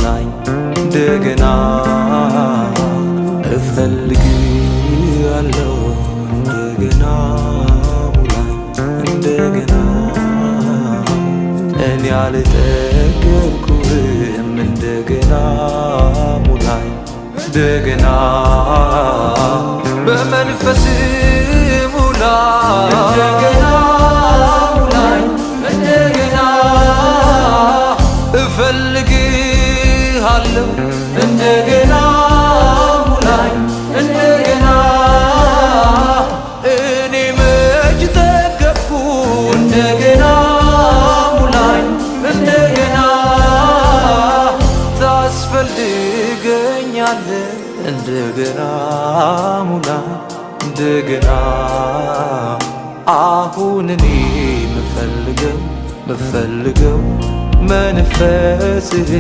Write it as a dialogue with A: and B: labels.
A: ሙላኝ እንደገና እፈልግሃለሁ እንደገና ሙላኝ እንደገና እኔ አልጠገብኩህም እንደገና ሙላኝ እንደገና በመንፈስ ሙላኝ እንደገና ሙላኝ እንደገና እፈልግሃለሁ እንደገና ሙላኝ እንደገና እኔ መች ጠገብኩ እንደገና ሙላኝ እንደገና ታስፈልገኛለህ እንደገና ሙላኝ እንደገና አሁን እኔ ምፈልገው መንፈስህ